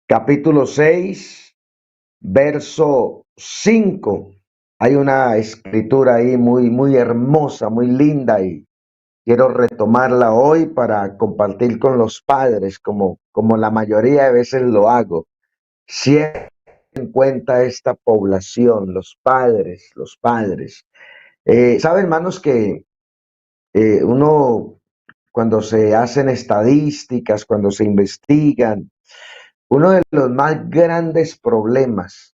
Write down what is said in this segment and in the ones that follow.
capítulo 6, verso 5. Hay una escritura ahí muy hermosa, muy linda y quiero retomarla hoy para compartir con los padres, como la mayoría de veces lo hago. Siempre en cuenta esta población, los padres. Saben, hermanos, que uno, cuando se hacen estadísticas, cuando se investigan, uno de los más grandes problemas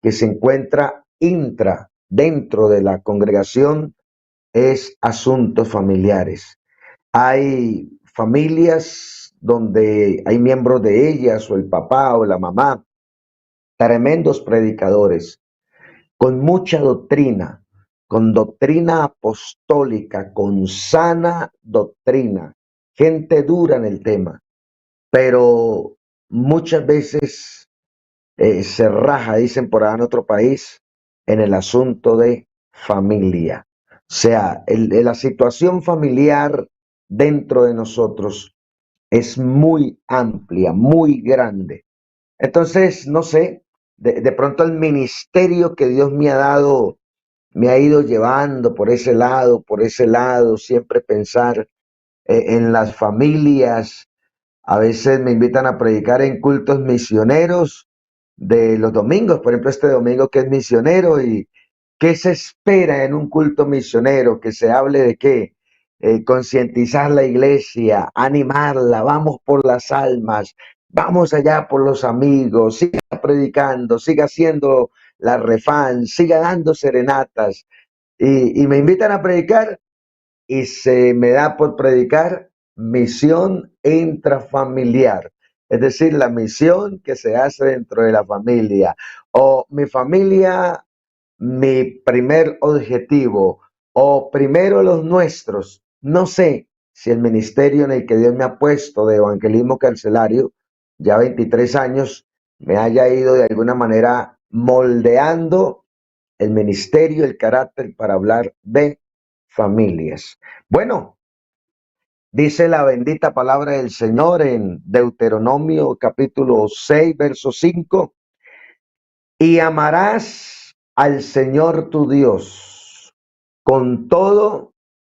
que se encuentra dentro de la congregación es asuntos familiares. Hay familias donde hay miembros de ellas o el papá o la mamá, tremendos predicadores, con mucha doctrina, con doctrina apostólica, con sana doctrina, gente dura en el tema, pero muchas veces se raja, dicen por allá en otro país, en el asunto de familia. O sea, la situación familiar dentro de nosotros es muy amplia, muy grande. Entonces, no sé, de pronto el ministerio que Dios me ha dado, me ha ido llevando por ese lado, siempre pensar en las familias. A veces me invitan a predicar en cultos misioneros de los domingos, por ejemplo, este domingo que es misionero. ¿Y qué se espera en un culto misionero? Que se hable de qué, concientizar la iglesia, animarla, vamos por las almas, vamos allá por los amigos, siga predicando, siga haciendo la refán, siga dando serenatas, y me invitan a predicar y se me da por predicar misión intrafamiliar, es decir, la misión que se hace dentro de la familia, o mi familia, mi primer objetivo, o primero los nuestros. No sé si el ministerio en el que Dios me ha puesto de evangelismo carcelario, ya 23 años, me haya ido de alguna manera moldeando el ministerio, el carácter para hablar de familias. Bueno, dice la bendita palabra del Señor en Deuteronomio capítulo 6, verso 5, y amarás al Señor tu Dios con todo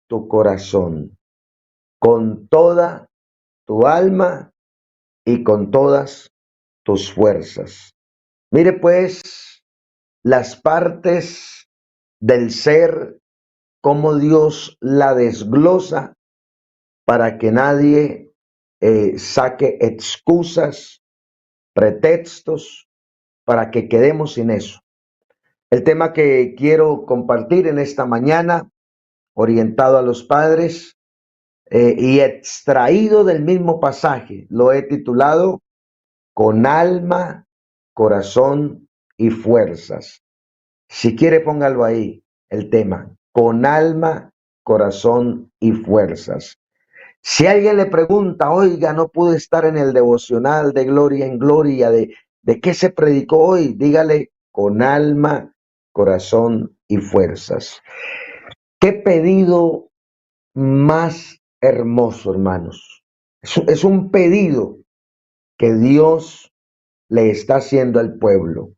tu corazón, con toda tu alma y con todas tus fuerzas. Mire pues las partes del ser, cómo Dios la desglosa para que nadie saque excusas, pretextos, para que quedemos sin eso. El tema que quiero compartir en esta mañana, orientado a los padres y extraído del mismo pasaje, lo he titulado Con alma, corazón y fuerzas. Si quiere, póngalo ahí, el tema, con alma, corazón y fuerzas. Si alguien le pregunta, oiga, no pude estar en el devocional de Gloria en Gloria, ¿de qué se predicó hoy? Dígale, con alma, corazón y fuerzas. ¿Qué pedido más hermoso, hermanos? Es un pedido que Dios le está haciendo al pueblo.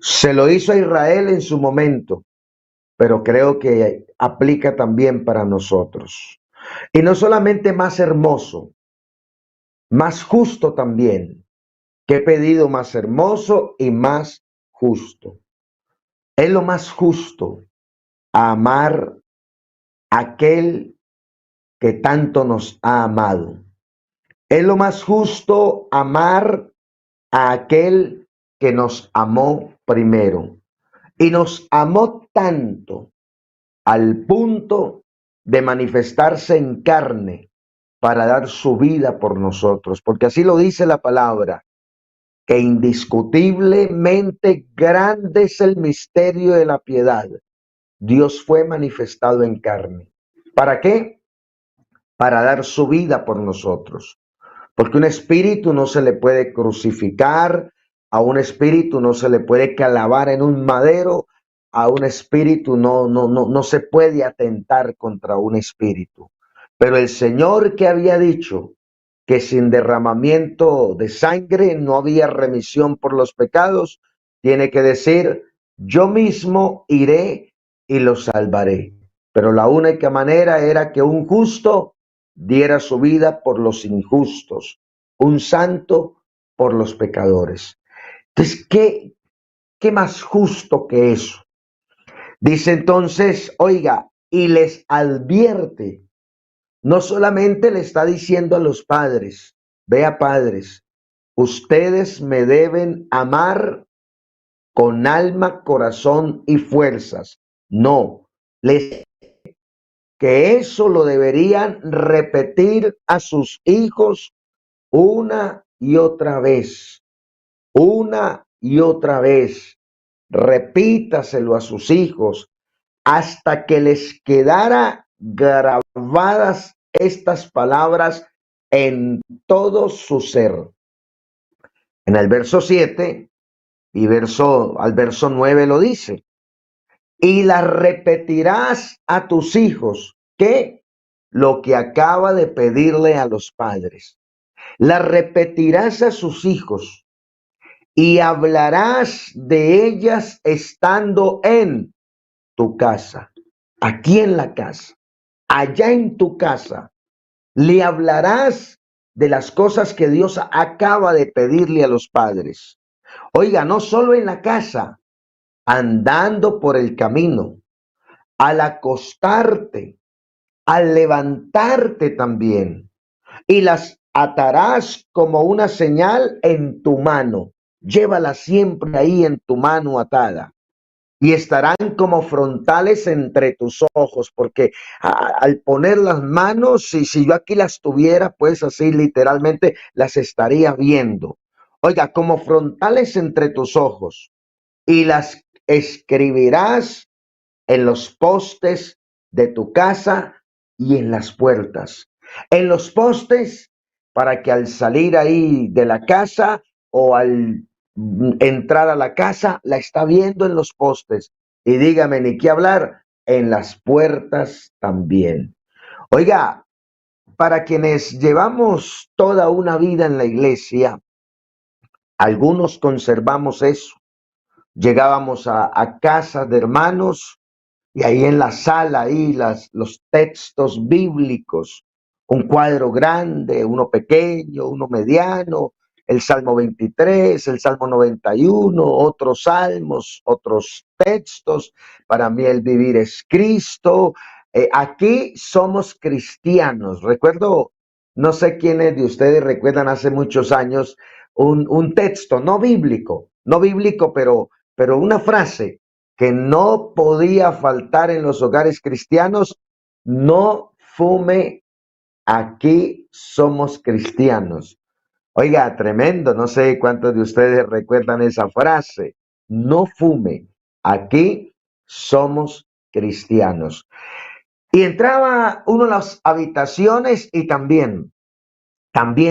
Se lo hizo a Israel en su momento, pero creo que aplica también para nosotros. Y no solamente más hermoso, más justo también. Qué pedido más hermoso y más justo. Es lo más justo, amar a aquel que tanto nos ha amado. Es lo más justo amar a aquel que nos amó primero. Y nos amó tanto al punto de manifestarse en carne para dar su vida por nosotros. Porque así lo dice la palabra, que indiscutiblemente grande es el misterio de la piedad. Dios fue manifestado en carne. ¿Para qué? Para dar su vida por nosotros. Porque un espíritu no se le puede crucificar, a un espíritu no se le puede clavar en un madero, a un espíritu no se puede atentar contra un espíritu. Pero el Señor que había dicho que sin derramamiento de sangre no había remisión por los pecados, tiene que decir, yo mismo iré y los salvaré. Pero la única manera era que un justo diera su vida por los injustos, un santo por los pecadores. Entonces, ¿qué más justo que eso? Dice entonces, oiga, y les advierte, no solamente le está diciendo a los padres, vea padres, ustedes me deben amar con alma, corazón y fuerzas. No, les que eso lo deberían repetir a sus hijos una y otra vez, una y otra vez. Repítaselo a sus hijos hasta que les quedara grabadas estas palabras en todo su ser. En el verso 7 y al verso 9 lo dice. Y las repetirás a tus hijos, que lo que acaba de pedirle a los padres. Las repetirás a sus hijos y hablarás de ellas estando en tu casa, aquí en la casa, allá en tu casa. Le hablarás de las cosas que Dios acaba de pedirle a los padres. Oiga, no solo en la casa, andando por el camino, al acostarte, al levantarte también, y las atarás como una señal en tu mano. Llévala siempre ahí en tu mano atada. Y estarán como frontales entre tus ojos, porque al poner las manos, si yo aquí las tuviera, pues así literalmente las estaría viendo. Oiga, como frontales entre tus ojos, y las escribirás en los postes de tu casa y en las puertas. En los postes, para que al salir ahí de la casa o al entrar a la casa, la está viendo en los postes. Y dígame, ni qué hablar, en las puertas también. Oiga, para quienes llevamos toda una vida en la iglesia, algunos conservamos eso. Llegábamos a casas de hermanos y ahí en la sala, ahí los textos bíblicos, un cuadro grande, uno pequeño, uno mediano, el Salmo 23, el Salmo 91, otros salmos, otros textos. Para mí el vivir es Cristo. Aquí somos cristianos. Recuerdo, no sé quiénes de ustedes recuerdan hace muchos años un texto no bíblico, pero una frase que no podía faltar en los hogares cristianos: no fume, aquí somos cristianos. Oiga, tremendo, no sé cuántos de ustedes recuerdan esa frase: no fume, aquí somos cristianos. Y entraba uno a las habitaciones y también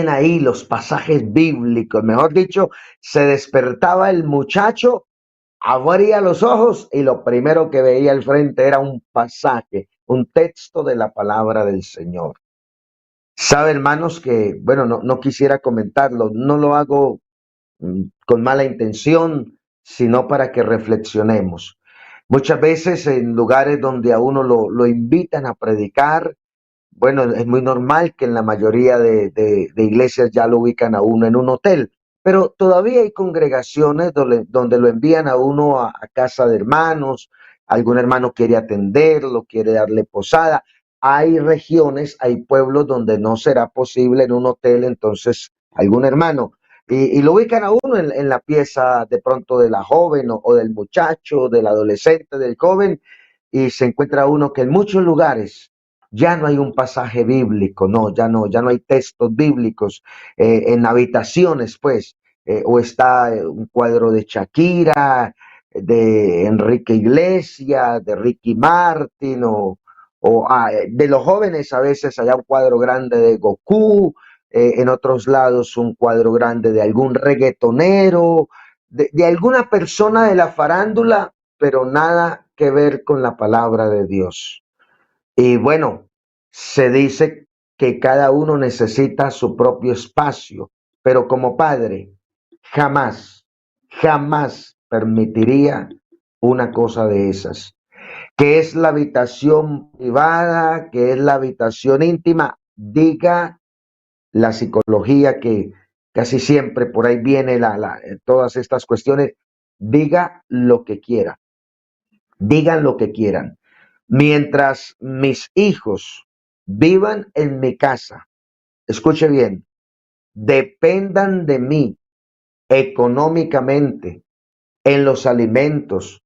ahí los pasajes bíblicos, mejor dicho, se despertaba el muchacho, abría los ojos y lo primero que veía al frente era un pasaje, un texto de la palabra del Señor. Sabe, hermanos, que, bueno, no quisiera comentarlo, no lo hago con mala intención, sino para que reflexionemos. Muchas veces en lugares donde a uno lo invitan a predicar, bueno, es muy normal que en la mayoría de iglesias ya lo ubican a uno en un hotel, pero todavía hay congregaciones donde lo envían a uno a casa de hermanos, algún hermano quiere atenderlo, quiere darle posada. Hay regiones, hay pueblos donde no será posible en un hotel, entonces algún hermano. Y lo ubican a uno en la pieza de pronto de la joven o del muchacho, del adolescente, del joven, y se encuentra uno que en muchos lugares ya no hay un pasaje bíblico, no, ya no hay textos bíblicos en habitaciones, pues, o está un cuadro de Shakira, de Enrique Iglesias, de Ricky Martin, de los jóvenes a veces hay un cuadro grande de Goku, en otros lados un cuadro grande de algún reggaetonero, de alguna persona de la farándula, pero nada que ver con la palabra de Dios. Y bueno, se dice que cada uno necesita su propio espacio, pero como padre, jamás, jamás permitiría una cosa de esas. Que es la habitación privada, que es la habitación íntima, diga la psicología que casi siempre por ahí viene todas estas cuestiones, diga lo que quiera, digan lo que quieran. Mientras mis hijos vivan en mi casa, escuche bien, dependan de mí económicamente, en los alimentos,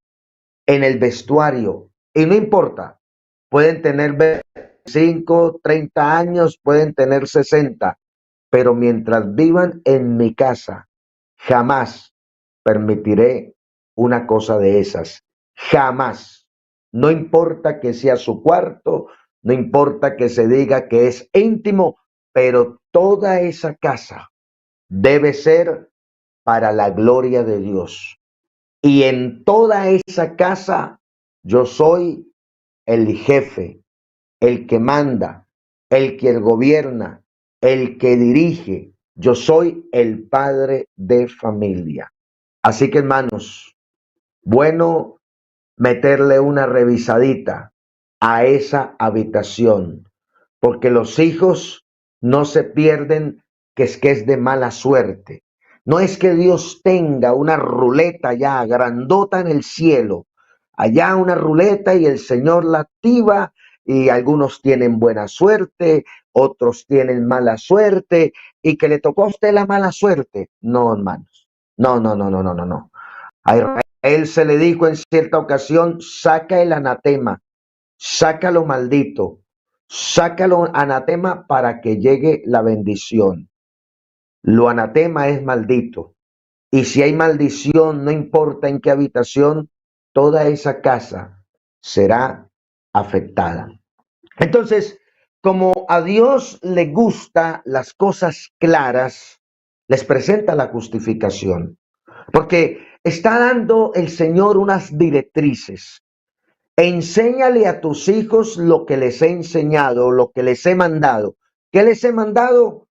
en el vestuario, y no importa, pueden tener 25, 30 años, pueden tener 60, pero mientras vivan en mi casa, jamás permitiré una cosa de esas. Jamás. No importa que sea su cuarto, no importa que se diga que es íntimo, pero toda esa casa debe ser para la gloria de Dios. Y en toda esa casa yo soy el jefe, el que manda, el que gobierna, el que dirige. Yo soy el padre de familia. Así que hermanos, bueno meterle una revisadita a esa habitación, porque los hijos no se pierden que es de mala suerte. No es que Dios tenga una ruleta ya grandota en el cielo, allá una ruleta y el Señor la activa y algunos tienen buena suerte, otros tienen mala suerte y que le tocó a usted la mala suerte. No, hermanos. No, no, no, no, no, no, no. A Israel se le dijo en cierta ocasión, saca el anatema, sácalo maldito, sácalo anatema para que llegue la bendición. Lo anatema es maldito. Y si hay maldición, no importa en qué habitación, toda esa casa será afectada. Entonces, como a Dios le gusta las cosas claras, les presenta la justificación. Porque está dando el Señor unas directrices. Enséñale a tus hijos lo que les he enseñado, lo que les he mandado. ¿Qué les he mandado?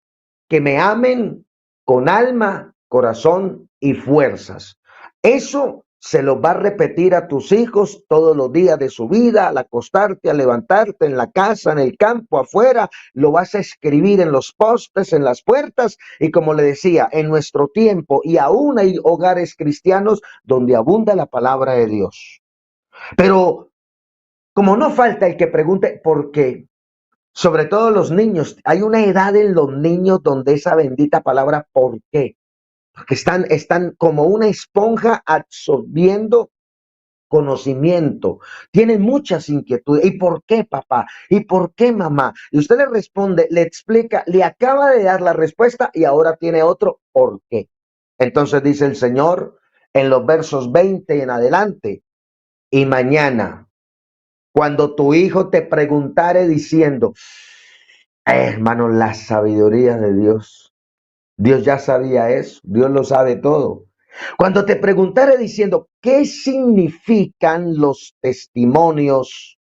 Que me amen con alma, corazón y fuerzas. Eso se lo va a repetir a tus hijos todos los días de su vida, al acostarte, al levantarte, en la casa, en el campo, afuera. Lo vas a escribir en los postes, en las puertas. Y como le decía, en nuestro tiempo y aún hay hogares cristianos donde abunda la palabra de Dios. Pero como no falta el que pregunte por qué, sobre todo los niños, hay una edad en los niños donde esa bendita palabra ¿por qué? Porque están como una esponja absorbiendo conocimiento, tienen muchas inquietudes. ¿Y por qué, papá? ¿Y por qué, mamá? Y usted le responde, le explica, le acaba de dar la respuesta y ahora tiene otro ¿por qué? Entonces dice el Señor en los versos 20 en adelante, y mañana cuando tu hijo te preguntare diciendo, hermano, la sabiduría de Dios. Dios ya sabía eso, Dios lo sabe todo. Cuando te preguntare diciendo, ¿qué significan los testimonios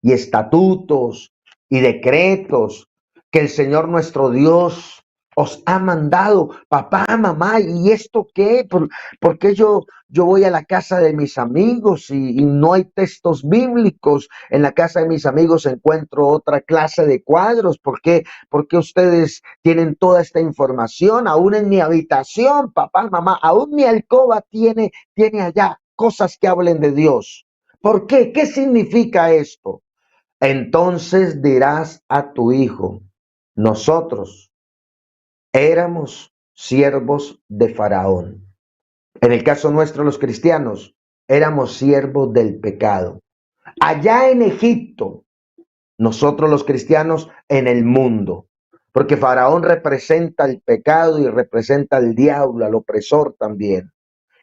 y estatutos y decretos que el Señor nuestro Dios os ha mandado? Papá, mamá, ¿y esto qué? ¿Por qué yo voy a la casa de mis amigos y no hay textos bíblicos? En la casa de mis amigos encuentro otra clase de cuadros. ¿Por qué ustedes tienen toda esta información? Aún en mi habitación, papá, mamá, aún mi alcoba tiene allá cosas que hablen de Dios. ¿Por qué? ¿Qué significa esto? Entonces dirás a tu hijo, nosotros éramos siervos de Faraón. En el caso nuestro, los cristianos, éramos siervos del pecado. Allá en Egipto, nosotros los cristianos en el mundo. Porque Faraón representa el pecado y representa al diablo, al opresor también.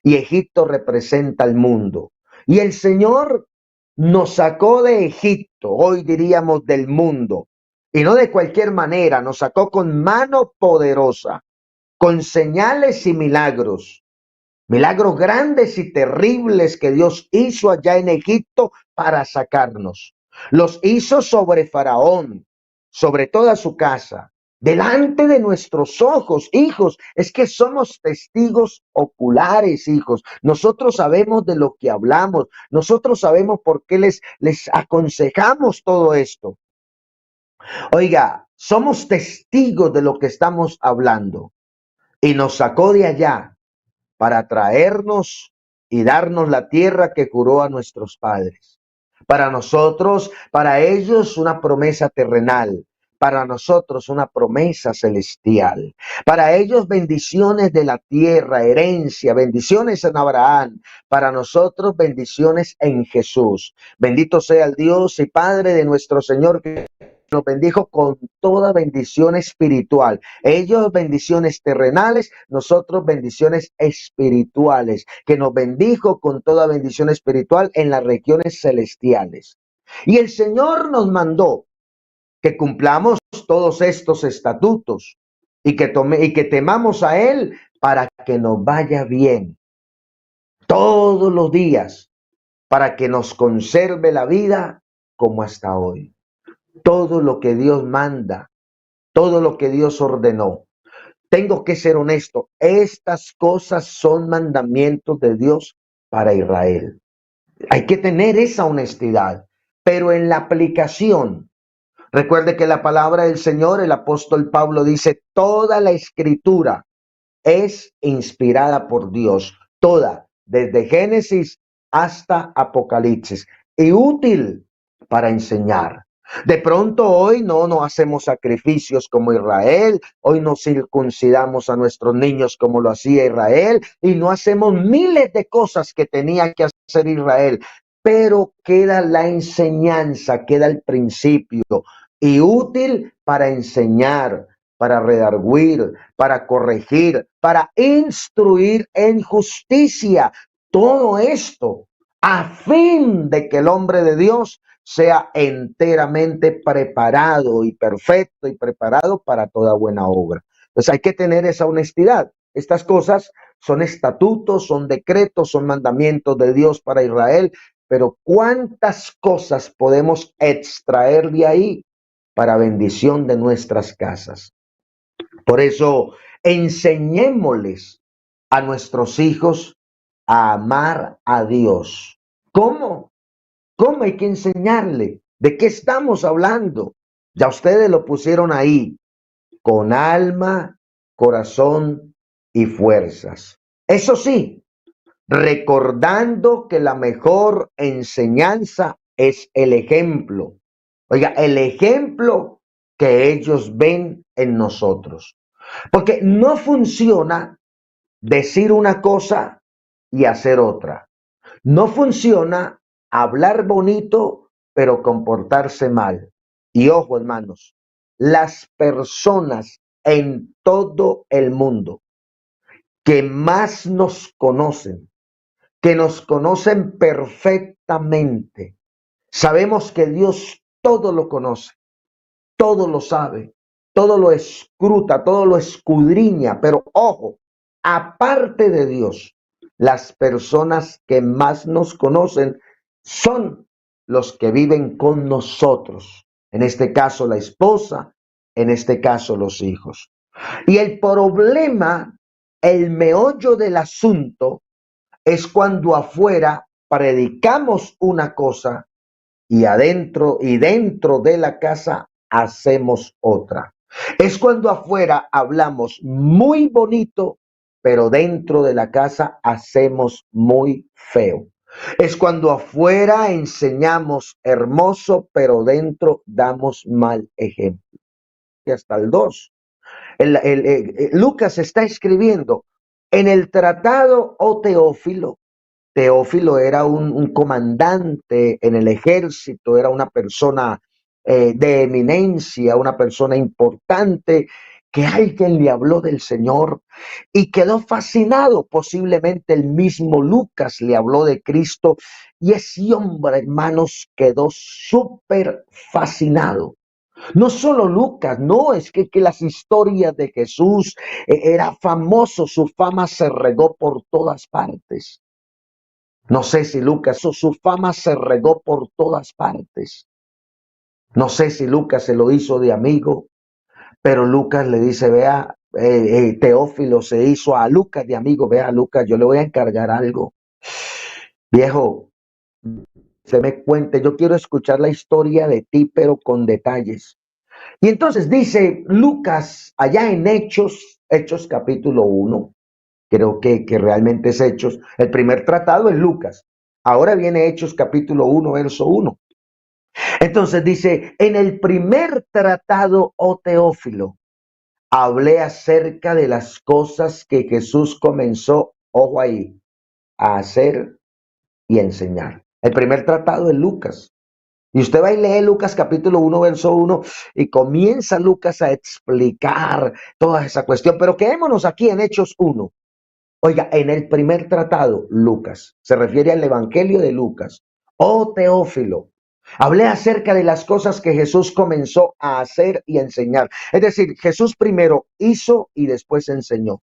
Y Egipto representa al mundo. Y el Señor nos sacó de Egipto, hoy diríamos del mundo, y no de cualquier manera, nos sacó con mano poderosa, con señales y milagros, milagros grandes y terribles que Dios hizo allá en Egipto para sacarnos. Los hizo sobre Faraón, sobre toda su casa, delante de nuestros ojos, hijos. Es que somos testigos oculares, hijos. Nosotros sabemos de lo que hablamos. Nosotros sabemos por qué les aconsejamos todo esto. Oiga, somos testigos de lo que estamos hablando. Y nos sacó de allá para traernos y darnos la tierra que juró a nuestros padres. Para nosotros, para ellos, una promesa terrenal. Para nosotros, una promesa celestial. Para ellos, bendiciones de la tierra, herencia, bendiciones en Abraham. Para nosotros, bendiciones en Jesús. Bendito sea el Dios y Padre de nuestro Señor, que nos bendijo con toda bendición espiritual. Ellos bendiciones terrenales, nosotros bendiciones espirituales, que nos bendijo con toda bendición espiritual en las regiones celestiales. Y el Señor nos mandó que cumplamos todos estos estatutos y que temamos a Él para que nos vaya bien todos los días, para que nos conserve la vida como hasta hoy. Todo lo que Dios manda, todo lo que Dios ordenó. Tengo que ser honesto, estas cosas son mandamientos de Dios para Israel. Hay que tener esa honestidad, pero en la aplicación, recuerde que la palabra del Señor, el apóstol Pablo dice, toda la escritura es inspirada por Dios, toda, desde Génesis hasta Apocalipsis, y útil para enseñar. De pronto hoy no hacemos sacrificios como Israel, hoy no circuncidamos a nuestros niños como lo hacía Israel, y no hacemos miles de cosas que tenía que hacer Israel, pero queda la enseñanza, queda el principio, y útil para enseñar, para redarguir, para corregir, para instruir en justicia. Todo esto a fin de que el hombre de Dios sea enteramente preparado y perfecto y preparado para toda buena obra. Entonces hay que tener esa honestidad. Estas cosas son estatutos, son decretos, son mandamientos de Dios para Israel, pero ¿cuántas cosas podemos extraer de ahí para bendición de nuestras casas? Por eso, enseñémosles a nuestros hijos a amar a Dios. ¿Cómo? ¿Cómo hay que enseñarle? ¿De qué estamos hablando? Ya ustedes lo pusieron ahí, con alma, corazón y fuerzas. Eso sí, recordando que la mejor enseñanza es el ejemplo. Oiga, el ejemplo que ellos ven en nosotros. Porque no funciona decir una cosa y hacer otra. No funciona hablar bonito, pero comportarse mal. Y ojo, hermanos, las personas en todo el mundo que más nos conocen, que nos conocen perfectamente, sabemos que Dios todo lo conoce, todo lo sabe, todo lo escruta, todo lo escudriña, pero ojo, aparte de Dios, las personas que más nos conocen son los que viven con nosotros. En este caso, la esposa, en este caso, los hijos. Y el problema, el meollo del asunto, es cuando afuera predicamos una cosa y adentro y dentro de la casa hacemos otra. Es cuando afuera hablamos muy bonito, pero dentro de la casa hacemos muy feo. Es cuando afuera enseñamos hermoso, pero dentro damos mal ejemplo. Y hasta el 2. Lucas está escribiendo en el tratado, oh Teófilo. Teófilo era un comandante en el ejército, era una persona de eminencia, una persona importante, que alguien le habló del Señor y quedó fascinado. Posiblemente el mismo Lucas le habló de Cristo y ese hombre, hermanos, quedó súper fascinado. No solo Lucas, no, es que las historias de Jesús era famoso, su fama se regó por todas partes. No sé si Lucas, su fama se regó por todas partes. No sé si Lucas se lo hizo de amigo, pero Lucas le dice, vea, Teófilo se hizo a Lucas de amigo, vea, Lucas, yo le voy a encargar algo. Viejo, se me cuente, yo quiero escuchar la historia de ti, pero con detalles. Y entonces dice Lucas, allá en Hechos capítulo 1, creo que realmente es Hechos, el primer tratado es Lucas. Ahora viene Hechos capítulo 1, verso 1. Entonces dice, en el primer tratado, oh Teófilo, hablé acerca de las cosas que Jesús comenzó, ojo ahí, a hacer y enseñar. El primer tratado es Lucas. Y usted va y lee Lucas capítulo 1, verso 1, y comienza Lucas a explicar toda esa cuestión. Pero quedémonos aquí en Hechos 1. Oiga, en el primer tratado, Lucas, se refiere al Evangelio de Lucas. Oh Teófilo, hablé acerca de las cosas que Jesús comenzó a hacer y a enseñar. Es decir, Jesús primero hizo y después enseñó.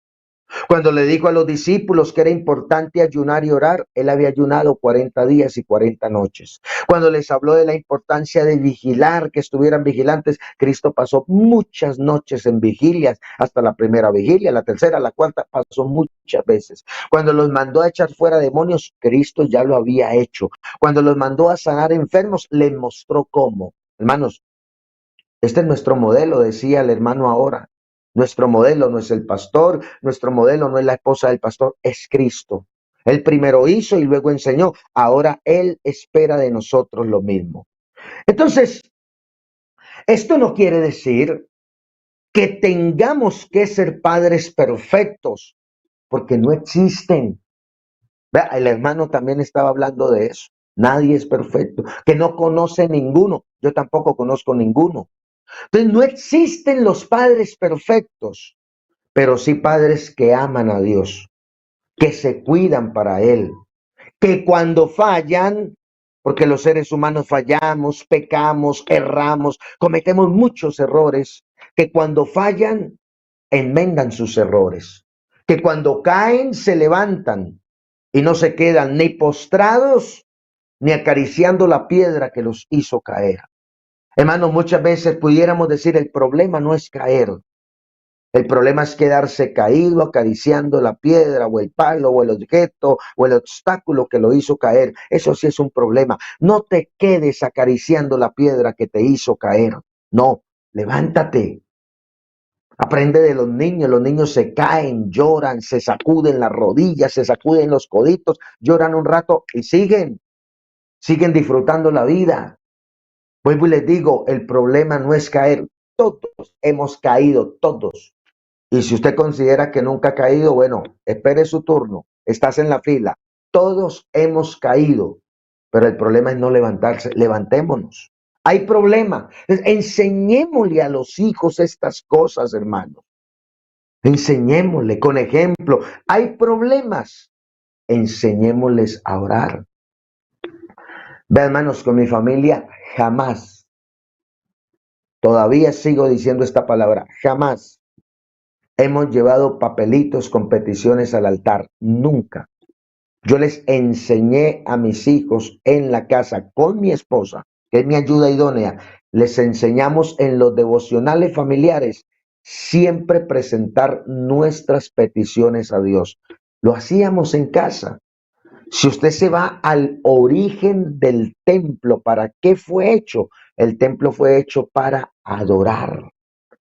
Cuando le dijo a los discípulos que era importante ayunar y orar, él había ayunado 40 días y 40 noches. Cuando les habló de la importancia de vigilar, que estuvieran vigilantes, Cristo pasó muchas noches en vigilias, hasta la primera vigilia, la tercera, la cuarta, pasó muchas veces. Cuando los mandó a echar fuera demonios, Cristo ya lo había hecho. Cuando los mandó a sanar enfermos, les mostró cómo. Hermanos, este es nuestro modelo, decía el hermano ahora. Nuestro modelo no es el pastor, nuestro modelo no es la esposa del pastor, es Cristo. Él primero hizo y luego enseñó. Ahora Él espera de nosotros lo mismo. Entonces, esto no quiere decir que tengamos que ser padres perfectos, porque no existen. Vea, el hermano también estaba hablando de eso. Nadie es perfecto, que no conoce ninguno. Yo tampoco conozco ninguno. Entonces no existen los padres perfectos, pero sí padres que aman a Dios, que se cuidan para Él, que cuando fallan, porque los seres humanos fallamos, pecamos, erramos, cometemos muchos errores, que cuando fallan, enmendan sus errores, que cuando caen, se levantan y no se quedan ni postrados ni acariciando la piedra que los hizo caer. Hermanos, muchas veces pudiéramos decir el problema no es caer, el problema es quedarse caído acariciando la piedra o el palo o el objeto o el obstáculo que lo hizo caer. Eso sí es un problema. No te quedes acariciando la piedra que te hizo caer. No, levántate. Aprende de los niños se caen, lloran, se sacuden las rodillas, se sacuden los coditos, lloran un rato y siguen disfrutando la vida. Vuelvo y les digo, el problema no es caer. Todos hemos caído, todos. Y si usted considera que nunca ha caído, bueno, espere su turno, estás en la fila. Todos hemos caído, pero el problema es no levantarse, levantémonos. Hay problema. Enseñémosle a los hijos estas cosas, hermanos. Enseñémosle con ejemplo. Hay problemas. Enseñémosles a orar. Ve, hermanos, con mi familia jamás, todavía sigo diciendo esta palabra, jamás hemos llevado papelitos con peticiones al altar. Nunca. Yo les enseñé a mis hijos en la casa con mi esposa, que es mi ayuda idónea, les enseñamos en los devocionales familiares siempre presentar nuestras peticiones a Dios. Lo hacíamos en casa. Si usted se va al origen del templo, ¿para qué fue hecho? El templo fue hecho para adorar.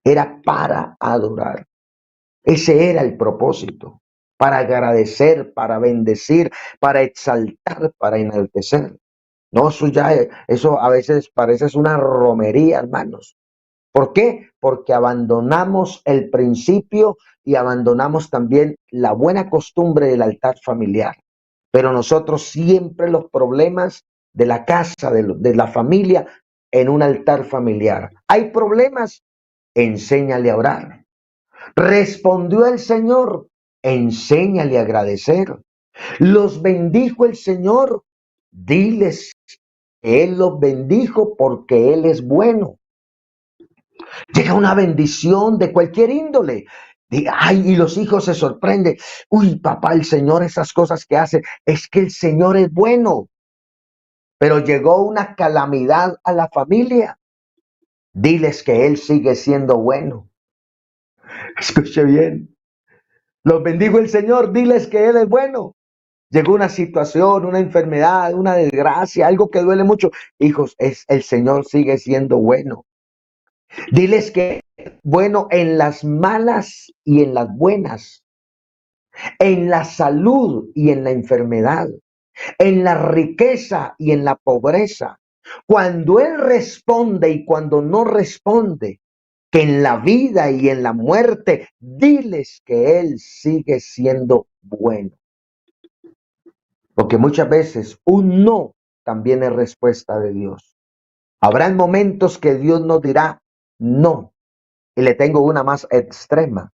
Era para adorar. Ese era el propósito, para agradecer, para bendecir, para exaltar, para enaltecer. No, eso a veces parece una romería, hermanos. ¿Por qué? Porque abandonamos el principio y abandonamos también la buena costumbre del altar familiar. Pero nosotros siempre los problemas de la casa, de la familia, en un altar familiar. Hay problemas, enséñale a orar. Respondió el Señor, enséñale a agradecer. Los bendijo el Señor, diles que Él los bendijo porque Él es bueno. Llega una bendición de cualquier índole. Ay, y los hijos se sorprenden. Uy, papá, el Señor, esas cosas que hace, es que el Señor es bueno. Pero llegó una calamidad a la familia. Diles que Él sigue siendo bueno. Escuche bien. Los bendigo el Señor, diles que Él es bueno. Llegó una situación, una enfermedad, una desgracia, algo que duele mucho. Hijos, el Señor sigue siendo bueno. Diles que es bueno en las malas y en las buenas, en la salud y en la enfermedad, en la riqueza y en la pobreza. Cuando Él responde y cuando no responde, que en la vida y en la muerte, diles que Él sigue siendo bueno. Porque muchas veces un no también es respuesta de Dios. Habrán momentos que Dios nos dirá no. Y le tengo una más extrema.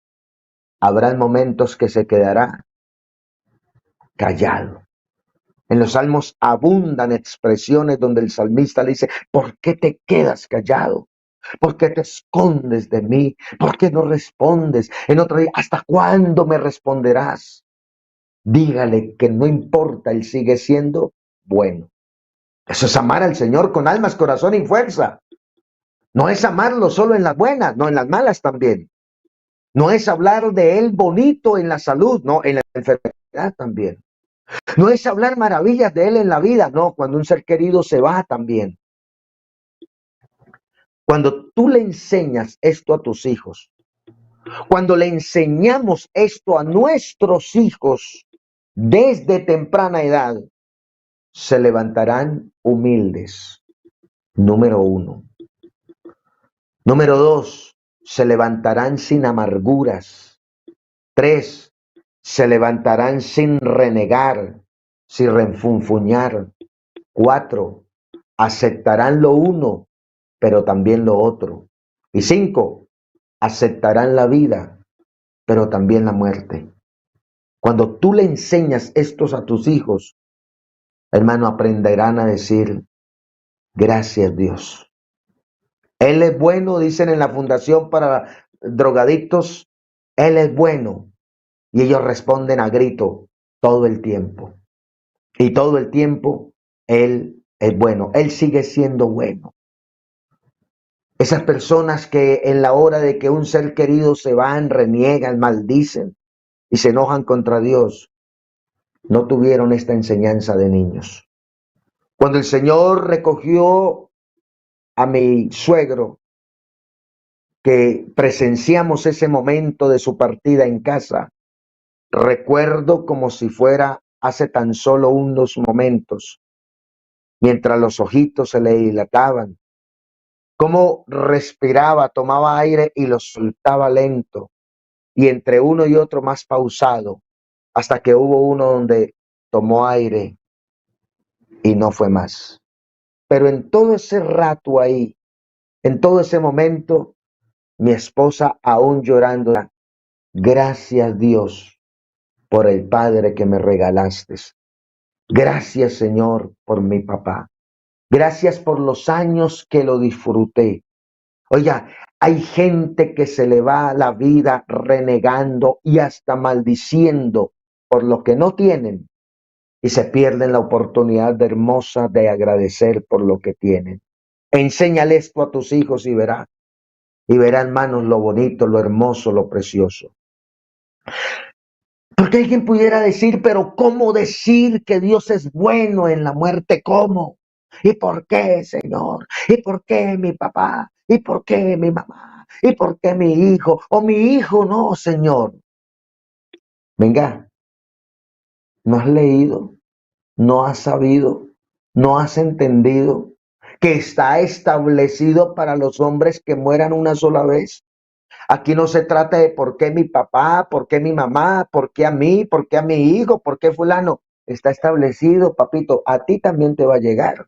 Habrán momentos que se quedará callado. En los salmos abundan expresiones donde el salmista le dice, ¿por qué te quedas callado? ¿Por qué te escondes de mí? ¿Por qué no respondes? En otro día, ¿hasta cuándo me responderás? Dígale que no importa, Él sigue siendo bueno. Eso es amar al Señor con almas, corazón y fuerza. No es amarlo solo en las buenas, no, en las malas también. No es hablar de Él bonito en la salud, no, en la enfermedad también. No es hablar maravillas de Él en la vida, no, cuando un ser querido se va también. Cuando tú le enseñas esto a tus hijos, cuando le enseñamos esto a nuestros hijos desde temprana edad, se levantarán humildes. Número 1. Número 2, se levantarán sin amarguras. 3, se levantarán sin renegar, sin refunfuñar. 4, aceptarán lo uno, pero también lo otro. Y 5, aceptarán la vida, pero también la muerte. Cuando tú le enseñas estos a tus hijos, hermano, aprenderán a decir, gracias Dios. Él es bueno, dicen en la Fundación para Drogadictos, Él es bueno. Y ellos responden a grito todo el tiempo. Y todo el tiempo Él es bueno. Él sigue siendo bueno. Esas personas que en la hora de que un ser querido se van, reniegan, maldicen y se enojan contra Dios, no tuvieron esta enseñanza de niños. Cuando el Señor recogió a mi suegro, que presenciamos ese momento de su partida en casa, recuerdo como si fuera hace tan solo unos momentos, mientras los ojitos se le dilataban, cómo respiraba, tomaba aire y lo soltaba lento, y entre uno y otro más pausado, hasta que hubo uno donde tomó aire y no fue más. Pero en todo ese rato ahí, en todo ese momento, mi esposa aún llorando, gracias Dios por el padre que me regalaste. Gracias Señor por mi papá. Gracias por los años que lo disfruté. Oiga, hay gente que se le va la vida renegando y hasta maldiciendo por lo que no tienen y se pierden la oportunidad hermosa de agradecer por lo que tienen. Enséñale esto a tus hijos y verá, hermanos, lo bonito, lo hermoso, lo precioso. Porque alguien pudiera decir, pero ¿cómo decir que Dios es bueno en la muerte? ¿Cómo? ¿Y por qué, Señor? ¿Y por qué mi papá? ¿Y por qué mi mamá? ¿Y por qué mi hijo? ¿O mi hijo no, Señor? Venga, ¿no has leído? ¿No has sabido? ¿No has entendido que está establecido para los hombres que mueran una sola vez? Aquí no se trata de por qué mi papá, por qué mi mamá, por qué a mí, por qué a mi hijo, por qué fulano. Está establecido, papito, a ti también te va a llegar.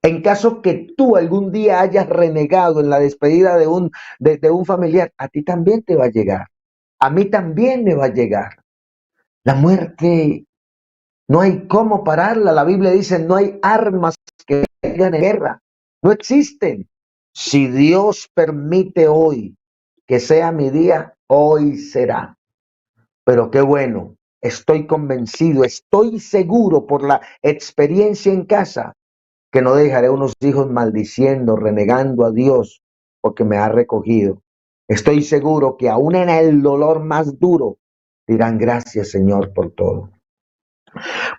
En caso que tú algún día hayas renegado en la despedida de un familiar, a ti también te va a llegar. A mí también me va a llegar. La muerte no hay cómo pararla. La Biblia dice, no hay armas que vengan en guerra. No existen. Si Dios permite hoy que sea mi día, hoy será. Pero qué bueno, estoy convencido, estoy seguro por la experiencia en casa, que no dejaré unos hijos maldiciendo, renegando a Dios porque me ha recogido. Estoy seguro que aún en el dolor más duro dirán gracias, Señor, por todo.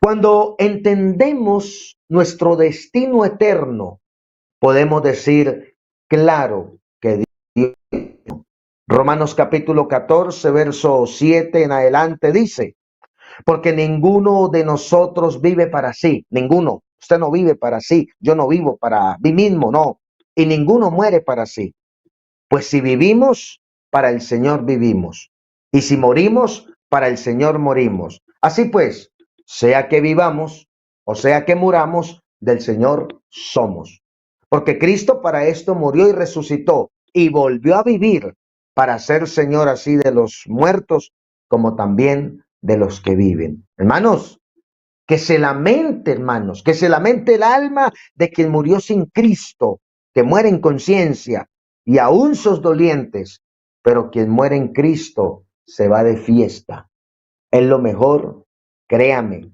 Cuando entendemos nuestro destino eterno, podemos decir claro que Dios. Romanos capítulo 14, verso 7 en adelante dice, porque ninguno de nosotros vive para sí, ninguno. Usted no vive para sí, yo no vivo para mí mismo, no. Y ninguno muere para sí. Pues si vivimos, para el Señor vivimos. Y si morimos, para el Señor morimos. Así pues, sea que vivamos o sea que muramos, del Señor somos. Porque Cristo para esto murió y resucitó y volvió a vivir para ser Señor así de los muertos como también de los que viven. Hermanos, que se lamente, hermanos, que se lamente el alma de quien murió sin Cristo, que muere en conciencia y aún sos dolientes, pero quien muere en Cristo se va de fiesta. Es lo mejor, créame.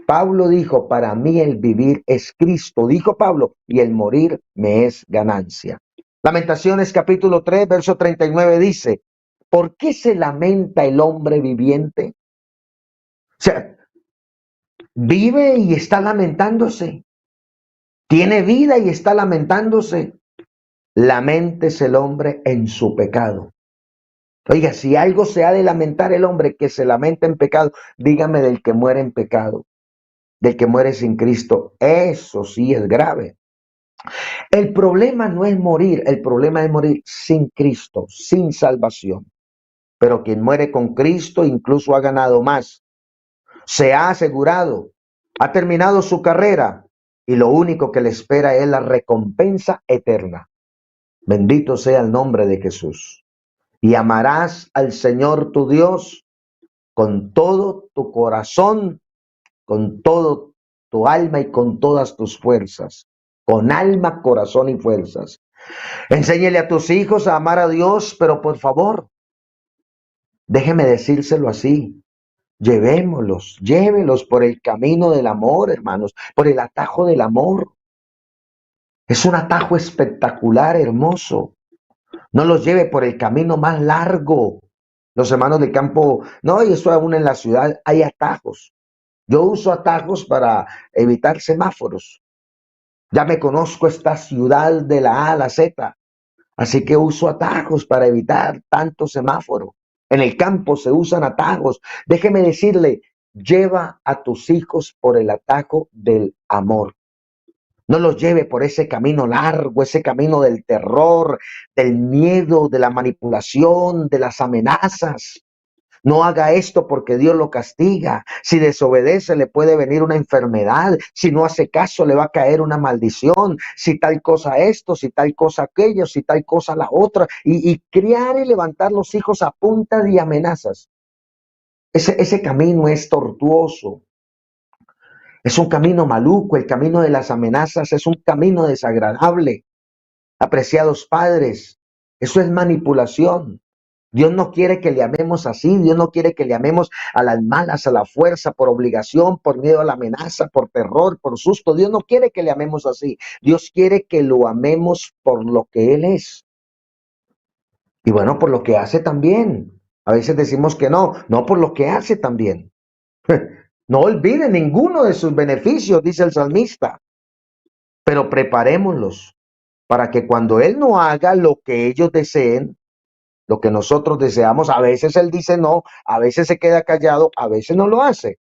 Pablo dijo, para mí el vivir es Cristo, dijo Pablo, y el morir me es ganancia. Lamentaciones capítulo 3, verso 39 dice, ¿por qué se lamenta el hombre viviente? O sea, vive y está lamentándose. Tiene vida y está lamentándose. Laméntese el hombre en su pecado. Oiga, si algo se ha de lamentar el hombre que se lamenta en pecado, dígame del que muere en pecado, del que muere sin Cristo. Eso sí es grave. El problema no es morir, el problema es morir sin Cristo, sin salvación. Pero quien muere con Cristo incluso ha ganado más. Se ha asegurado, ha terminado su carrera y lo único que le espera es la recompensa eterna. Bendito sea el nombre de Jesús. Y amarás al Señor tu Dios con todo tu corazón, con todo tu alma y con todas tus fuerzas. Con alma, corazón y fuerzas. Enséñele a tus hijos a amar a Dios, pero por favor, déjeme decírselo así. Llévelos por el camino del amor, hermanos, por el atajo del amor. Es un atajo espectacular, hermoso. No los lleve por el camino más largo. Los hermanos del campo, no, y eso aún en la ciudad hay atajos. Yo uso atajos para evitar semáforos. Ya me conozco esta ciudad de la A a la Z, así que uso atajos para evitar tanto semáforo. En el campo se usan atajos. Déjeme decirle, lleva a tus hijos por el atajo del amor. No los lleve por ese camino largo, ese camino del terror, del miedo, de la manipulación, de las amenazas. No haga esto porque Dios lo castiga. Si desobedece le puede venir una enfermedad. Si no hace caso le va a caer una maldición. Si tal cosa esto, si tal cosa aquello, si tal cosa la otra. Y criar y levantar los hijos a punta de amenazas. Ese camino es tortuoso. Es un camino maluco. El camino de las amenazas es un camino desagradable. Apreciados padres, eso es manipulación. Dios no quiere que le amemos así. Dios no quiere que le amemos a las malas, a la fuerza, por obligación, por miedo a la amenaza, por terror, por susto. Dios no quiere que le amemos así. Dios quiere que lo amemos por lo que Él es. Y bueno, por lo que hace también. A veces decimos que no, no por lo que hace también. No olvide ninguno de sus beneficios, dice el salmista. Pero preparémoslos para que cuando Él no haga lo que ellos deseen, lo que nosotros deseamos, a veces Él dice no, a veces se queda callado, a veces no lo hace.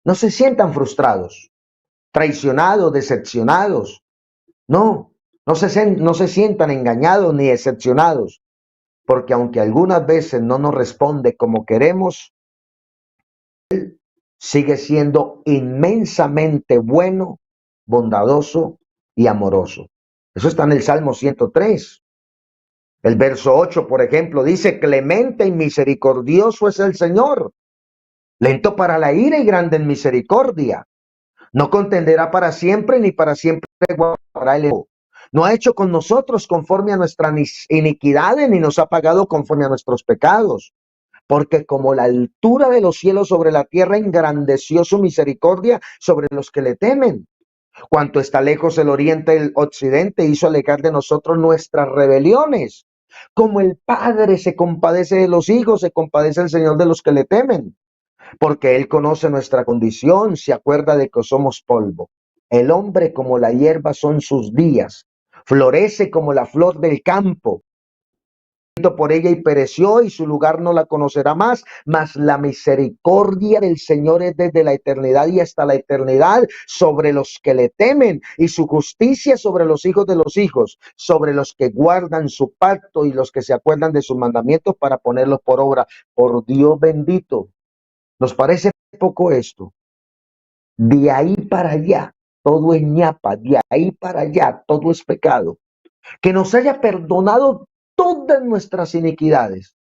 No se sientan frustrados, traicionados, decepcionados. No se sientan engañados ni decepcionados, porque aunque algunas veces no nos responde como queremos, Él sigue siendo inmensamente bueno, bondadoso y amoroso. Eso está en el Salmo 103. El verso 8, por ejemplo, dice, clemente y misericordioso es el Señor, lento para la ira y grande en misericordia. No contenderá para siempre, ni para siempre guardará el enojo. No ha hecho con nosotros conforme a nuestras iniquidades, ni nos ha pagado conforme a nuestros pecados. Porque como la altura de los cielos sobre la tierra, engrandeció su misericordia sobre los que le temen. Cuanto está lejos el oriente del occidente, hizo alejar de nosotros nuestras rebeliones. Como el Padre se compadece de los hijos, se compadece el Señor de los que le temen, porque Él conoce nuestra condición, se acuerda de que somos polvo. El hombre como la hierba son sus días, florece como la flor del campo, por ella y pereció, y su lugar no la conocerá más, mas la misericordia del Señor es desde la eternidad y hasta la eternidad sobre los que le temen, y su justicia sobre los hijos de los hijos, sobre los que guardan su pacto y los que se acuerdan de sus mandamientos para ponerlos por obra. Por Dios bendito. ¿Nos parece poco esto? De ahí para allá todo es ñapa, de ahí para allá todo es pecado. Que nos haya perdonado todas nuestras iniquidades,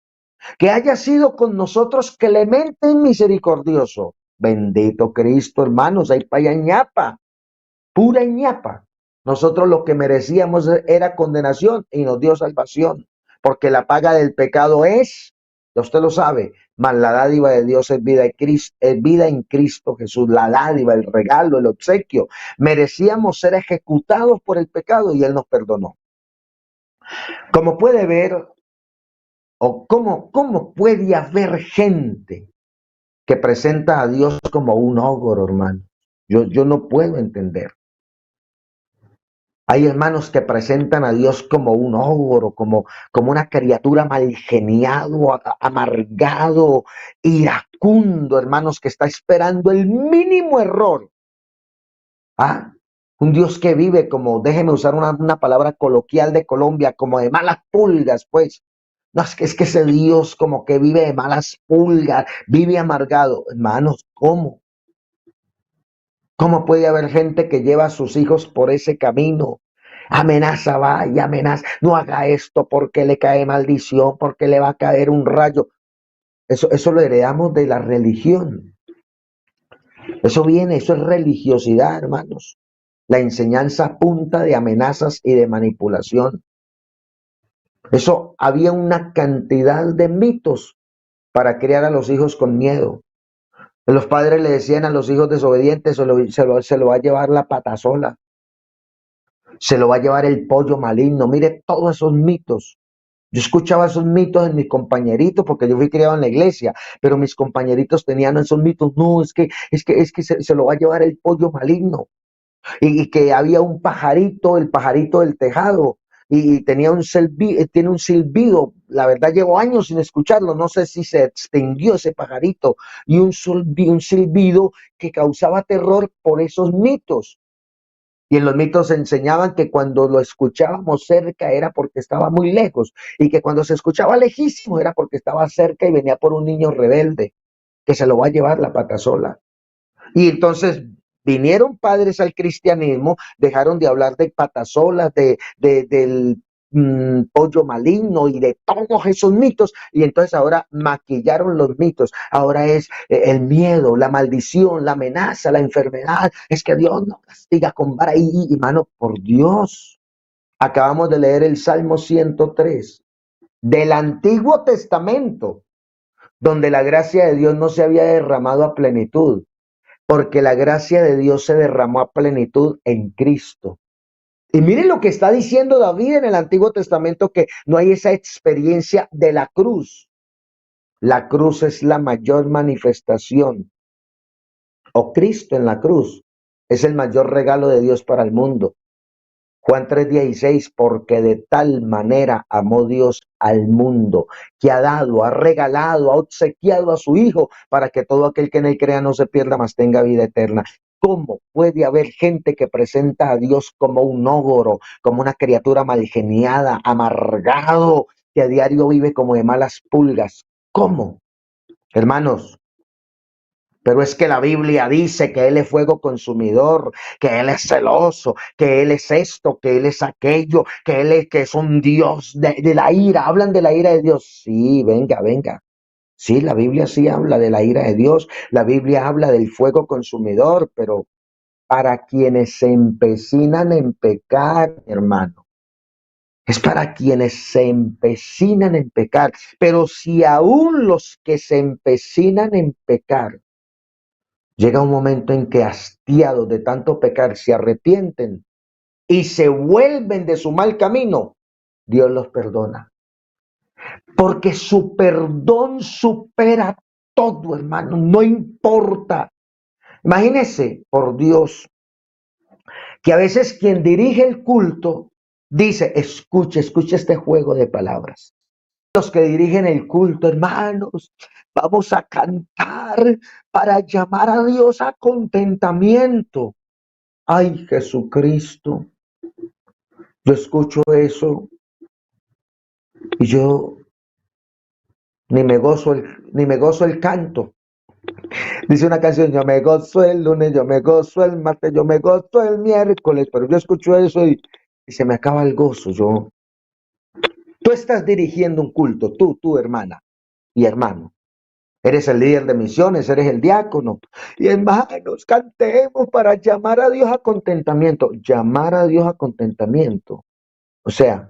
que haya sido con nosotros clemente y misericordioso. Bendito Cristo, hermanos, ahí para allá ñapa, pura ñapa. Nosotros lo que merecíamos era condenación y nos dio salvación, porque la paga del pecado es, ya usted lo sabe, mas la dádiva de Dios es vida en Cristo Jesús, la dádiva, el regalo, el obsequio. Merecíamos ser ejecutados por el pecado y Él nos perdonó. Como puede ver, o cómo puede haber gente que presenta a Dios como un ogro, hermano. Yo no puedo entender. Hay hermanos que presentan a Dios como un ogro, como una criatura malgeniado, amargado, iracundo, hermanos, que está esperando el mínimo error. Ah, un Dios que vive como, déjeme usar una palabra coloquial de Colombia, como de malas pulgas, pues. No, es que ese Dios como que vive de malas pulgas, vive amargado. Hermanos, ¿cómo? ¿Cómo puede haber gente que lleva a sus hijos por ese camino? Amenaza va y amenaza, no haga esto porque le cae maldición, porque le va a caer un rayo. Eso lo heredamos de la religión. Eso viene, eso es religiosidad, hermanos. La enseñanza punta de amenazas y de manipulación. Eso había una cantidad de mitos para criar a los hijos con miedo. Los padres le decían a los hijos desobedientes, se lo va a llevar la patasola, se lo va a llevar el pollo maligno. Mire todos esos mitos. Yo escuchaba esos mitos en mis compañeritos porque yo fui criado en la iglesia, pero mis compañeritos tenían esos mitos. No, es que se lo va a llevar el pollo maligno. Y que había un pajarito, el pajarito del tejado, y tenía tiene un silbido. La verdad llevo años sin escucharlo, no sé si se extinguió ese pajarito, y un silbido que causaba terror por esos mitos. Y en los mitos enseñaban que cuando lo escuchábamos cerca era porque estaba muy lejos, y que cuando se escuchaba lejísimo era porque estaba cerca y venía por un niño rebelde que se lo va a llevar la patasola. Y entonces vinieron padres al cristianismo, dejaron de hablar de patasolas, del pollo maligno y de todos esos mitos, y entonces ahora maquillaron los mitos. Ahora es el miedo, la maldición, la amenaza, la enfermedad. Es que Dios nos castiga con vara y mano, por Dios. Acabamos de leer el Salmo 103 del Antiguo Testamento, donde la gracia de Dios no se había derramado a plenitud, porque la gracia de Dios se derramó a plenitud en Cristo. Y miren lo que está diciendo David en el Antiguo Testamento, que no hay esa experiencia de la cruz. La cruz es la mayor manifestación, o Cristo en la cruz es el mayor regalo de Dios para el mundo. Juan 3:16, porque de tal manera amó Dios al mundo, que ha dado, ha regalado, ha obsequiado a su Hijo, para que todo aquel que en él crea no se pierda, mas tenga vida eterna. ¿Cómo puede haber gente que presenta a Dios como un ogro, como una criatura malgeniada, amargado, que a diario vive como de malas pulgas? ¿Cómo? Hermanos, pero es que la Biblia dice que Él es fuego consumidor, que Él es celoso, que Él es esto, que Él es aquello, que es un Dios de la ira. Hablan de la ira de Dios. Sí, venga, venga. Sí, la Biblia sí habla de la ira de Dios. La Biblia habla del fuego consumidor, pero para quienes se empecinan en pecar, hermano. Es para quienes se empecinan en pecar. Pero si aún los que se empecinan en pecar llega un momento en que hastiados de tanto pecar se arrepienten y se vuelven de su mal camino, Dios los perdona. Porque su perdón supera todo, hermano, no importa. Imagínese, por Dios, que a veces quien dirige el culto dice, escuche este juego de palabras. Los que dirigen el culto, hermanos, vamos a cantar para llamar a Dios a contentamiento. Ay, Jesucristo, yo escucho eso y yo ni me gozo el canto. Dice una canción, yo me gozo el lunes, yo me gozo el martes, yo me gozo el miércoles, pero yo escucho eso y se me acaba el gozo. Tú estás dirigiendo un culto, tú hermana y hermano. Eres el líder de misiones, eres el diácono. Y hermanos, cantemos para llamar a Dios a contentamiento. Llamar a Dios a contentamiento. O sea,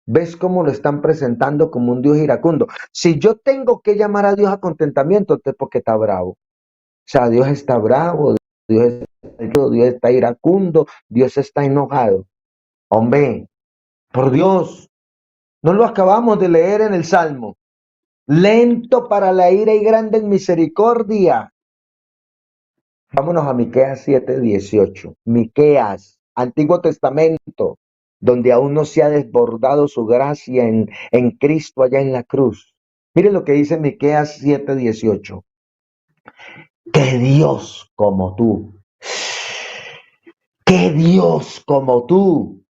¿ves cómo lo están presentando como un Dios iracundo? Si yo tengo que llamar a Dios a contentamiento, es porque está bravo. O sea, Dios está bravo, Dios está iracundo, Dios está enojado. Hombre, por Dios, no lo acabamos de leer en el Salmo. Lento para la ira y grande en misericordia. Vámonos a Miqueas 7:18. Miqueas, Antiguo Testamento, donde aún no se ha desbordado su gracia en Cristo allá en la cruz. Miren lo que dice Miqueas 7:18. Que Dios como tú, que Dios como tú,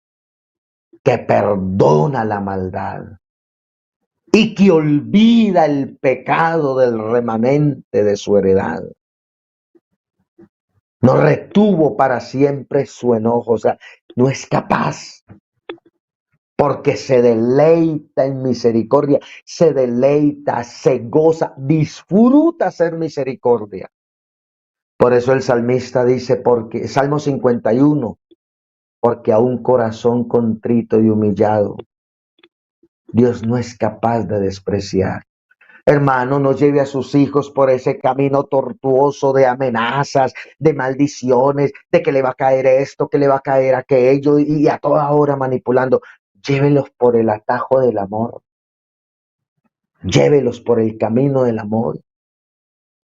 que perdona la maldad y que olvida el pecado del remanente de su heredad. No retuvo para siempre su enojo, o sea, no es capaz, porque se deleita en misericordia, se deleita, se goza, disfruta ser misericordia. Por eso el salmista dice, porque Salmo 51, porque a un corazón contrito y humillado, Dios no es capaz de despreciar. Hermano, no lleve a sus hijos por ese camino tortuoso de amenazas, de maldiciones, de que le va a caer esto, que le va a caer aquello, y a toda hora manipulando. Llévelos por el atajo del amor. Llévelos por el camino del amor.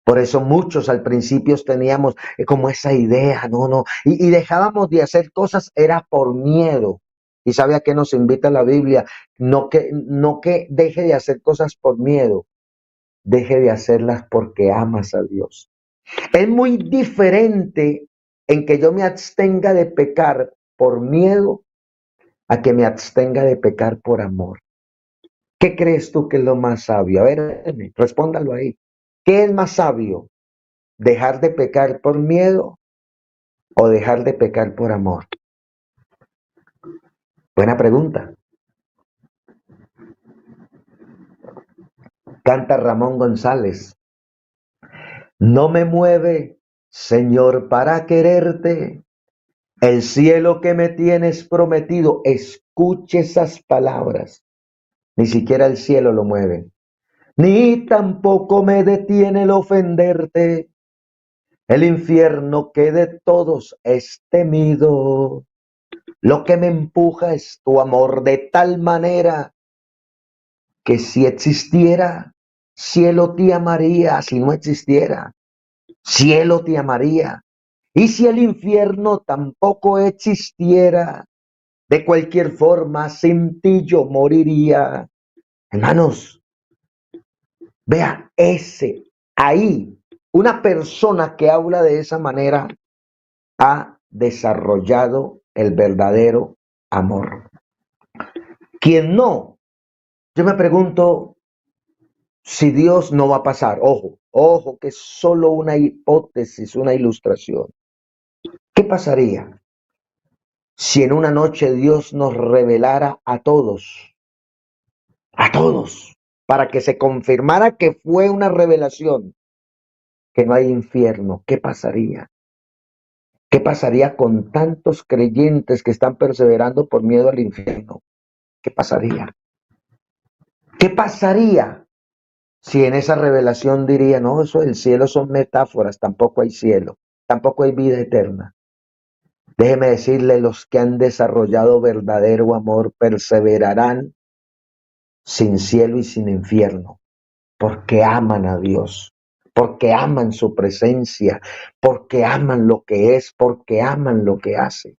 Por eso muchos al principio teníamos como esa idea, no, y dejábamos de hacer cosas, era por miedo. ¿Y sabe a qué nos invita la Biblia? No que deje de hacer cosas por miedo, deje de hacerlas porque amas a Dios. Es muy diferente en que yo me abstenga de pecar por miedo a que me abstenga de pecar por amor. ¿Qué crees tú que es lo más sabio? A ver, respóndalo ahí. ¿Qué es más sabio? ¿Dejar de pecar por miedo o dejar de pecar por amor? Buena pregunta. Canta Ramón González. No me mueve, Señor, para quererte, el cielo que me tienes prometido. Escuche esas palabras. Ni siquiera el cielo lo mueve. Ni tampoco me detiene el ofenderte, el infierno que de todos es temido. Lo que me empuja es tu amor de tal manera que si existiera, cielo te amaría. Si no existiera, cielo te amaría. Y si el infierno tampoco existiera, de cualquier forma, sin ti yo moriría. Hermanos, vea ahí, una persona que habla de esa manera ha desarrollado el verdadero amor. Quien no, yo me pregunto si Dios no va a pasar. Ojo, que es solo una hipótesis, una ilustración. ¿Qué pasaría si en una noche Dios nos revelara a todos, para que se confirmara que fue una revelación, que no hay infierno? ¿Qué pasaría? ¿Qué pasaría con tantos creyentes que están perseverando por miedo al infierno? ¿Qué pasaría? ¿Qué pasaría Si en esa revelación diría, no, eso del cielo son metáforas, tampoco hay cielo, tampoco hay vida eterna. Déjeme decirle, los que han desarrollado verdadero amor perseverarán sin cielo y sin infierno, porque aman a Dios, porque aman su presencia, porque aman lo que es, porque aman lo que hace.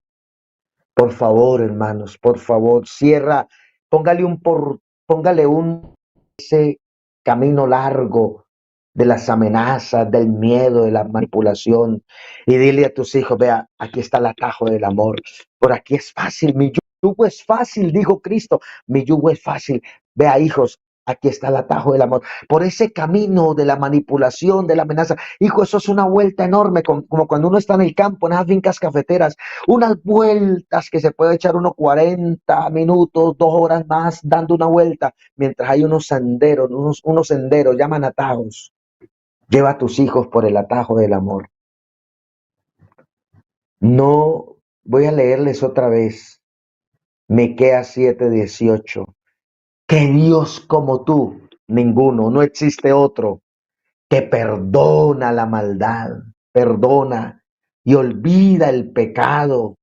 Por favor, hermanos, por favor, cierra, póngale un ese camino largo de las amenazas, del miedo, de la manipulación, y dile a tus hijos, vea, aquí está el atajo del amor, por aquí es fácil, mi yugo es fácil, dijo Cristo, mi yugo es fácil, vea hijos, aquí está el atajo del amor, por ese camino de la manipulación, de la amenaza, hijo, eso es una vuelta enorme, como cuando uno está en el campo, en las fincas cafeteras, unas vueltas que se puede echar unos 40 minutos, 2 horas más dando una vuelta, mientras hay unos senderos, llaman atajos. Lleva a tus hijos por el atajo del amor. No, voy a leerles otra vez, Miqueas 7:18. Que Dios como tú, ninguno, no existe otro, que perdona la maldad, perdona y olvida el pecado.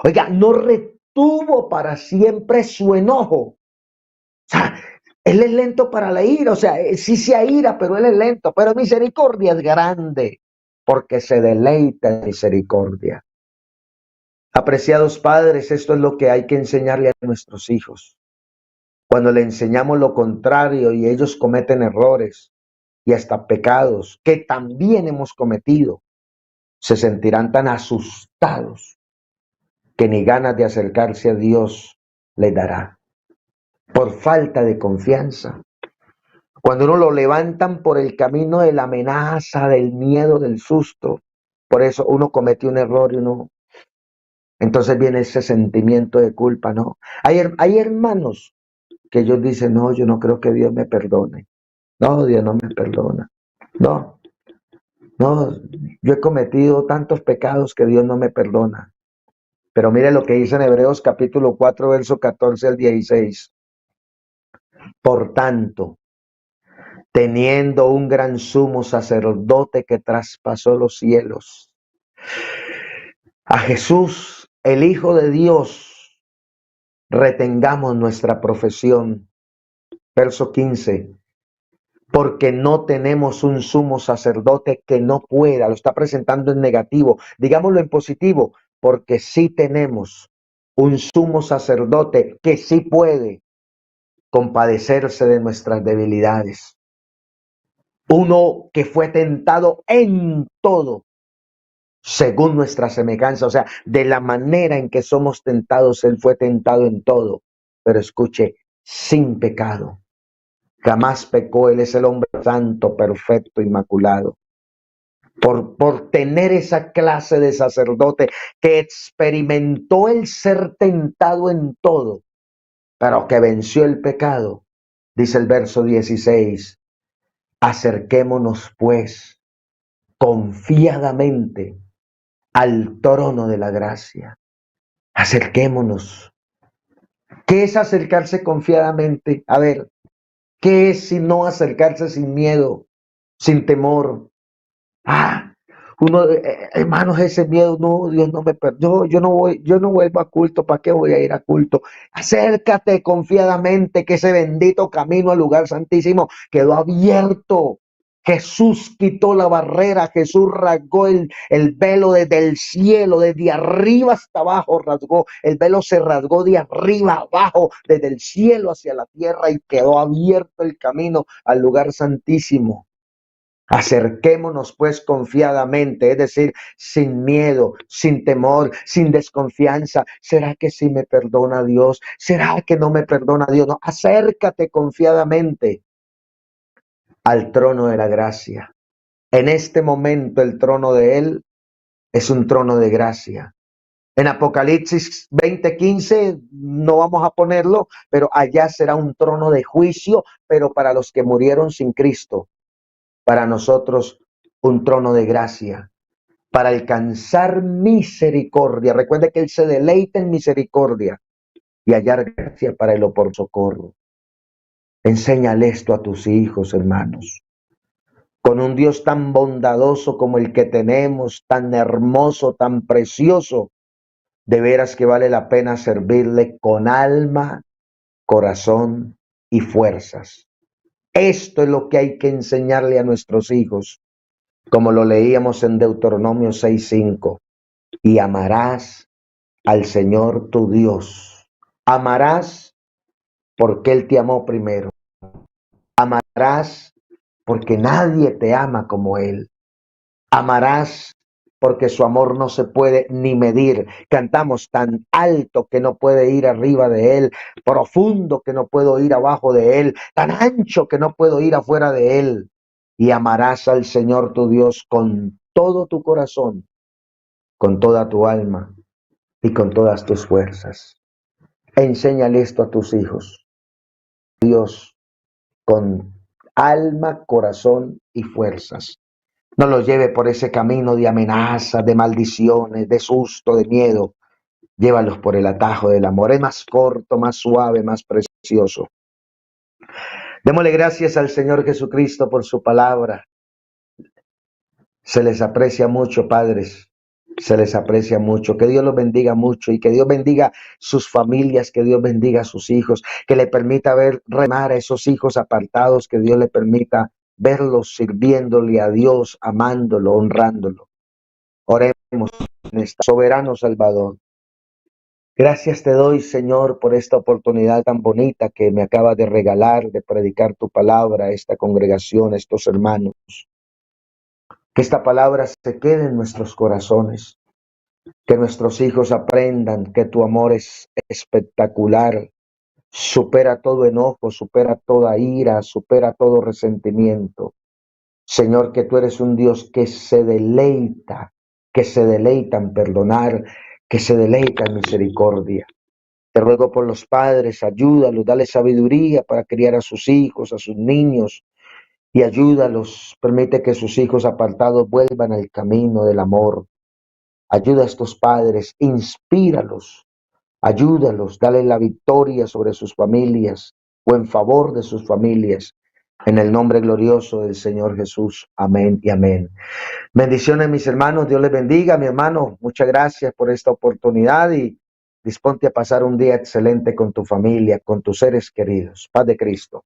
Oiga, no retuvo para siempre su enojo. O sea, él es lento para la ira, o sea, sí se aira, pero él es lento, pero misericordia es grande, porque se deleita en misericordia. Apreciados padres, esto es lo que hay que enseñarle a nuestros hijos. Cuando le enseñamos lo contrario y ellos cometen errores y hasta pecados que también hemos cometido, se sentirán tan asustados que ni ganas de acercarse a Dios les dará, por falta de confianza. Cuando uno lo levantan por el camino de la amenaza, del miedo, del susto, por eso uno comete un error y uno, entonces viene ese sentimiento de culpa, ¿no? Hay hermanos que ellos dicen, no, yo no creo que Dios me perdone. No, Dios no me perdona. No, no, yo he cometido tantos pecados que Dios no me perdona. Pero mire lo que dice en Hebreos capítulo 4, verso 14 al 16. Por tanto, teniendo un gran sumo sacerdote que traspasó los cielos, a Jesús, el Hijo de Dios, retengamos nuestra profesión. Verso 15. Porque no tenemos un sumo sacerdote que no pueda, lo está presentando en negativo, digámoslo en positivo, porque sí tenemos un sumo sacerdote que sí puede compadecerse de nuestras debilidades. Uno que fue tentado en todo, según nuestra semejanza, o sea, de la manera en que somos tentados, Él fue tentado en todo, pero escuche, sin pecado. Jamás pecó, Él es el hombre santo, perfecto, inmaculado. Por tener esa clase de sacerdote que experimentó el ser tentado en todo, pero que venció el pecado, dice el verso 16, acerquémonos pues confiadamente al trono de la gracia. Acerquémonos. ¿Qué es acercarse confiadamente? A ver, ¿qué es si no acercarse sin miedo, sin temor? Ah, uno, hermanos, ese miedo, no, Dios no me perdonó, yo no vuelvo a culto, ¿para qué voy a ir a culto? Acércate confiadamente que ese bendito camino al lugar santísimo quedó abierto. Jesús quitó la barrera, Jesús rasgó el velo desde el cielo, desde arriba hasta abajo rasgó, el velo se rasgó de arriba abajo, desde el cielo hacia la tierra y quedó abierto el camino al lugar santísimo. Acerquémonos pues confiadamente, es decir, sin miedo, sin temor, sin desconfianza. ¿Será que sí me perdona Dios? ¿Será que no me perdona Dios? No, acércate confiadamente al trono de la gracia. En este momento el trono de Él es un trono de gracia. En Apocalipsis 20:15 no vamos a ponerlo, pero allá será un trono de juicio, pero para los que murieron sin Cristo. Para nosotros un trono de gracia, para alcanzar misericordia. Recuerde que Él se deleita en misericordia y hallar gracia para el oportuno socorro. Enséñale esto a tus hijos, hermanos. Con un Dios tan bondadoso como el que tenemos, tan hermoso, tan precioso, de veras que vale la pena servirle con alma, corazón y fuerzas. Esto es lo que hay que enseñarle a nuestros hijos, como lo leíamos en Deuteronomio 6:5. Y amarás al Señor tu Dios. Amarás porque Él te amó primero. Amarás porque nadie te ama como Él. Amarás porque su amor no se puede ni medir. Cantamos tan alto que no puede ir arriba de Él, profundo que no puedo ir abajo de Él, tan ancho que no puedo ir afuera de Él. Y amarás al Señor tu Dios con todo tu corazón, con toda tu alma y con todas tus fuerzas. Enséñale esto a tus hijos. Dios con alma, corazón y fuerzas. No los lleve por ese camino de amenazas, de maldiciones, de susto, de miedo. Llévalos por el atajo del amor. Es más corto, más suave, más precioso. Démosle gracias al Señor Jesucristo por su palabra. Se les aprecia mucho, padres. Se les aprecia mucho. Que Dios los bendiga mucho y que Dios bendiga sus familias, que Dios bendiga a sus hijos, que le permita ver remar a esos hijos apartados, que Dios le permita verlos sirviéndole a Dios, amándolo, honrándolo. Oremos en esta soberano Salvador. Gracias te doy, Señor, por esta oportunidad tan bonita que me acaba de regalar de predicar tu palabra a esta congregación, a estos hermanos. Que esta palabra se quede en nuestros corazones, que nuestros hijos aprendan que tu amor es espectacular, supera todo enojo, supera toda ira, supera todo resentimiento. Señor, que tú eres un Dios que se deleita en perdonar, que se deleita en misericordia. Te ruego por los padres, ayúdalos, dale sabiduría para criar a sus hijos, a sus niños, y ayúdalos, permite que sus hijos apartados vuelvan al camino del amor. Ayuda a estos padres, inspíralos, ayúdalos, dale la victoria sobre sus familias o en favor de sus familias. En el nombre glorioso del Señor Jesús. Amén y amén. Bendiciones, mis hermanos. Dios les bendiga, mi hermano. Muchas gracias por esta oportunidad y disponte a pasar un día excelente con tu familia, con tus seres queridos. Paz de Cristo.